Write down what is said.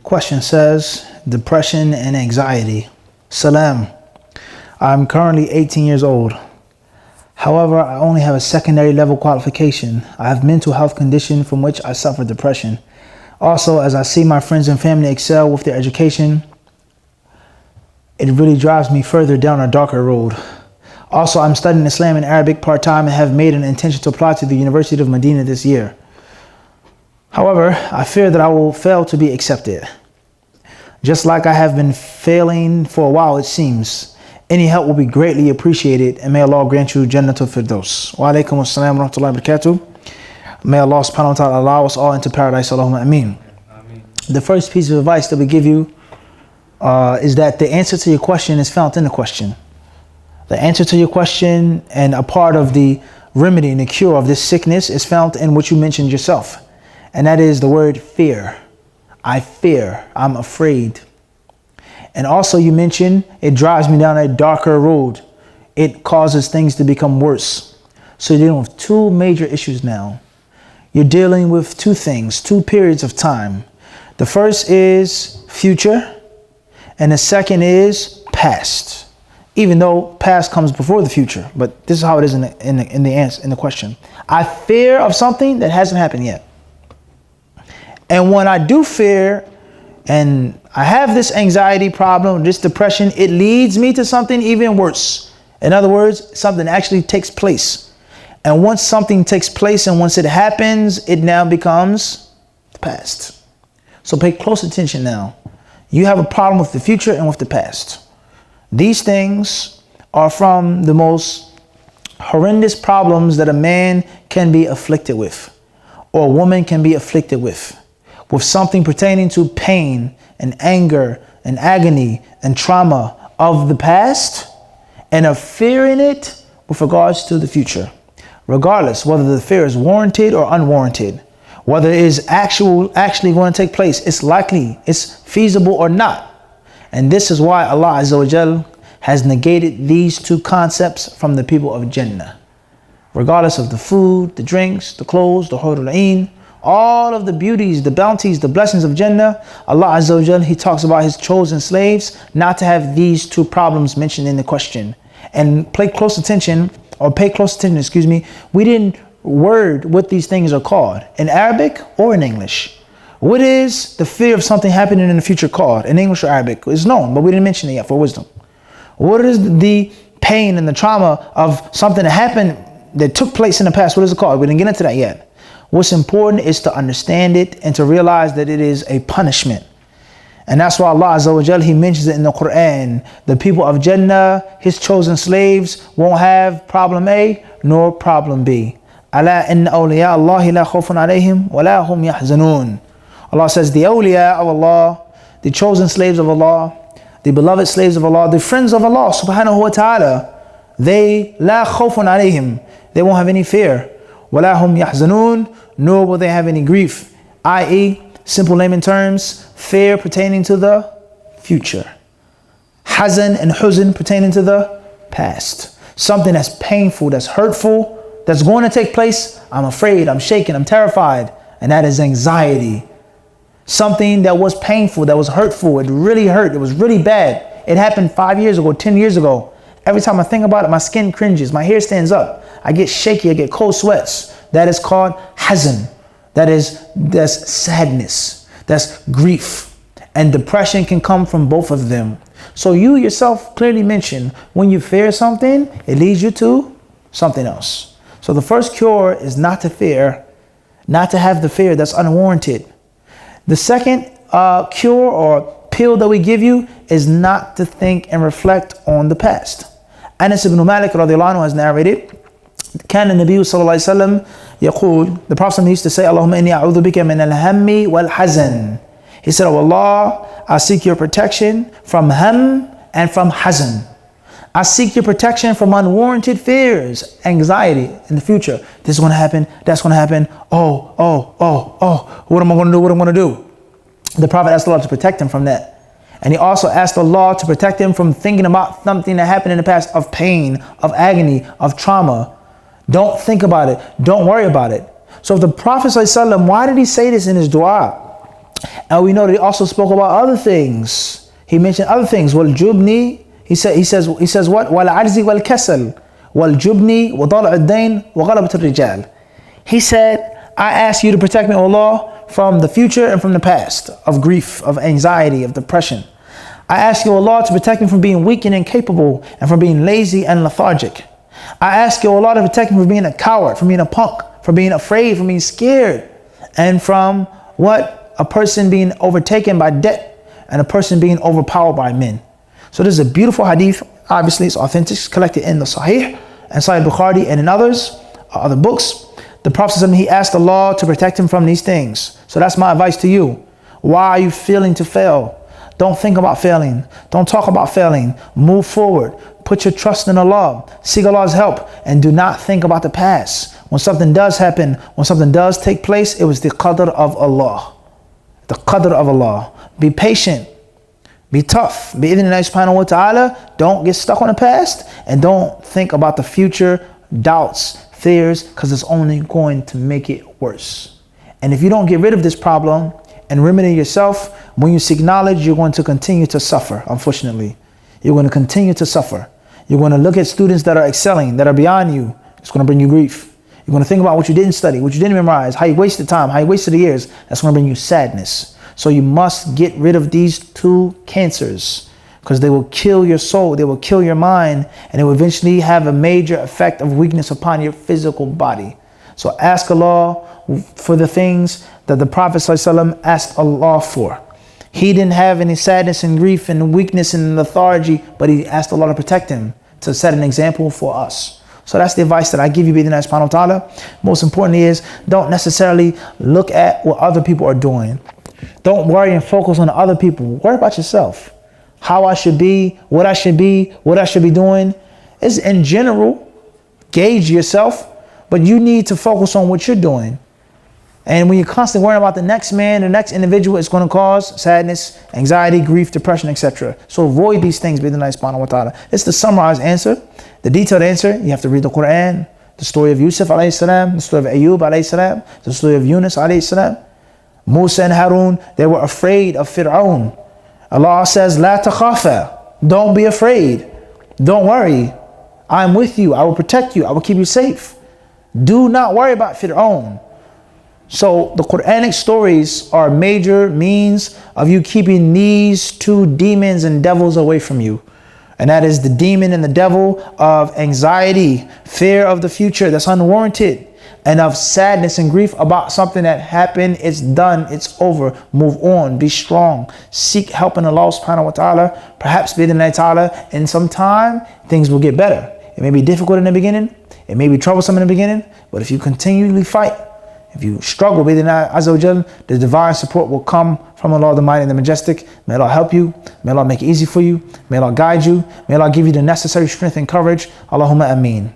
Question says, depression and anxiety. Salam. I'm currently 18 years old. However, I only have a secondary level qualification. I have mental health condition from which I suffer depression. Also, as I see my friends and family excel with their education, it really drives me further down a darker road. Also, I'm studying Islam and Arabic part-time and have made an intention to apply to the University of Medina this year. However, I fear that I will fail to be accepted. Just like I have been failing for a while, it seems. Any help will be greatly appreciated, and may Allah grant you Jannatul Firdaus. Wa alaikum assalam wa rahmatullahi wa barakatuh. May Allah subhanahu wa ta'ala allow us all into paradise. Allahumma ameen. The first piece of advice that we give you is that the answer to your question is found in the question. The answer to your question and a part of the remedy and the cure of this sickness is found in what you mentioned yourself. And that is the word fear. I fear, I'm afraid. And also you mentioned it drives me down a darker road. It causes things to become worse. So you're dealing with two major issues now. You're dealing with two things, two periods of time. The first is future, and the second is past. Even though past comes before the future, but this is how it is in the answer, in the question. I fear of something that hasn't happened yet. And when I do fear and I have this anxiety problem, this depression, it leads me to something even worse. In other words, something actually takes place. And once something takes place and once it happens, it now becomes the past. So pay close attention now. You have a problem with the future and with the past. These things are from the most horrendous problems that a man can be afflicted with, or a woman can be afflicted with something pertaining to pain and anger and agony and trauma of the past, and of fear in it with regards to the future. Regardless whether the fear is warranted or unwarranted, whether it is actually going to take place, it's likely, it's feasible or not. And this is why Allah Azza wa Jal has negated these two concepts from the people of Jannah. Regardless of the food, the drinks, the clothes, the hurul ain, all of the beauties, the bounties, the blessings of Jannah, Allah Azza wa Jal, He talks about His chosen slaves not to have these two problems mentioned in the question. And pay close attention, we didn't word what these things are called in Arabic or in English. What is the fear of something happening in the future called in English or Arabic? It's known, but we didn't mention it yet for wisdom. What is the pain and the trauma of something that happened that took place in the past? What is it called? We didn't get into that yet. What's important is to understand it and to realize that it is a punishment. And that's why Allah Azza wa Jal, He mentions it in the Quran. The people of Jannah, His chosen slaves, won't have problem A nor problem B. Ala inna awliya Allahi la khawfun alayhim wa la hum yahzanun. Allah says the awliya of Allah, the chosen slaves of Allah, the beloved slaves of Allah, the friends of Allah subhanahu wa ta'ala, they la khawfun alayhim, they won't have any fear. وَلَا هُمْ يَحْزَنُونَ, nor will they have any grief. I.e., simple layman terms, fear pertaining to the future. Hazan and huzn pertaining to the past. Something that's painful, that's hurtful, that's going to take place. I'm afraid, I'm shaken, I'm terrified. And that is anxiety. Something that was painful, that was hurtful, it really hurt, it was really bad. It happened 5 years ago, 10 years ago. Every time I think about it, my skin cringes, my hair stands up. I get shaky, I get cold sweats. That is called hazan. That's sadness. That's grief. And depression can come from both of them. So you yourself clearly mentioned when you fear something, it leads you to something else. So the first cure is not to fear, not to have the fear that's unwarranted. The second cure or pill that we give you is not to think and reflect on the past. Anas ibn Malik radiallahu anhu has narrated, كان النبي صلى الله عليه وسلم يقول, the Prophet used to say, Allahumma inni a'udhu bika min al-hammi wal-hazan. He said, oh Allah, I seek your protection from ham and from hazan. I seek your protection from unwarranted fears, anxiety in the future. This is going to happen, that's going to happen. Oh, what am I going to do? What am I going to do? The Prophet asked Allah to protect him from that. And he also asked Allah to protect him from thinking about something that happened in the past of pain, of agony, of trauma. Don't think about it. Don't worry about it. So if the Prophet ﷺ, why did he say this in his dua? And we know that he also spoke about other things. He mentioned other things. Wal-jubni, he says what? Wal-ajzi wal-kasal. Wal-jubni wa dal' ad-dain wa ghalabat al-rijal. He said, I ask you to protect me, O Allah, from the future and from the past, of grief, of anxiety, of depression. I ask you, O Allah, to protect me from being weak and incapable and from being lazy and lethargic. I ask you, O Allah, to protect me from being a coward, from being a punk, from being afraid, from being scared, and from what? A person being overtaken by debt and a person being overpowered by men. So this is a beautiful hadith. Obviously, it's authentic. It's collected in the Sahih and Sahih Bukhari and in other books. The Prophet, he asked Allah to protect him from these things. So that's my advice to you. Why are you feeling to fail? Don't think about failing. Don't talk about failing. Move forward. Put your trust in Allah. Seek Allah's help. And do not think about the past. When something does happen, when something does take place, it was the qadr of Allah. The qadr of Allah. Be patient. Be tough. Bi-idhnillahi subhanahu wa ta'ala. Don't get stuck on the past. And don't think about the future doubts, fears, because it's only going to make it worse. And if you don't get rid of this problem and remedy yourself, when you seek knowledge, you're going to continue to suffer, unfortunately. You're going to continue to suffer. You're going to look at students that are excelling, that are beyond you. It's going to bring you grief. You're going to think about what you didn't study, what you didn't memorize, how you wasted time, how you wasted the years. That's going to bring you sadness. So you must get rid of these two cancers, because they will kill your soul, they will kill your mind, and it will eventually have a major effect of weakness upon your physical body. So ask Allah for the things that the Prophet ﷺ asked Allah for. He didn't have any sadness and grief and weakness and lethargy, but he asked Allah to protect him, to set an example for us. So that's the advice that I give you, bi-idhnillahi subhanahu wa ta'ala. Most importantly is, don't necessarily look at what other people are doing. Don't worry and focus on other people. Worry about yourself. How I should be, what I should be doing. Is in general, gauge yourself, but you need to focus on what you're doing. And when you're constantly worrying about the next man, the next individual, it's going to cause sadness, anxiety, grief, depression, etc. So avoid these things, bi-idhnillahi subhanahu wa ta'ala. It's the summarized answer. The detailed answer, you have to read the Quran, the story of Yusuf alayhi salam, the story of Ayub alayhi salam, the story of Yunus alayhi salam. Musa and Harun, they were afraid of Fir'aun. Allah says, La takhafa, don't be afraid. Don't worry. I'm with you. I will protect you. I will keep you safe. Do not worry about Fir'aun. So the Quranic stories are a major means of you keeping these two demons and devils away from you. And that is the demon and the devil of anxiety, fear of the future that's unwarranted, and of sadness and grief about something that happened. It's done. It's over. Move on. Be strong. Seek help in Allah subhanahu wa ta'ala. Perhaps bi-idhnillahi ta'ala, in some time, things will get better. It may be difficult in the beginning. It may be troublesome in the beginning. But if you continually fight, if you struggle, bi-idhnillahi azza wa jal, the divine support will come from Allah the Mighty and the Majestic. May Allah help you. May Allah make it easy for you. May Allah guide you. May Allah give you the necessary strength and courage. Allahumma ameen.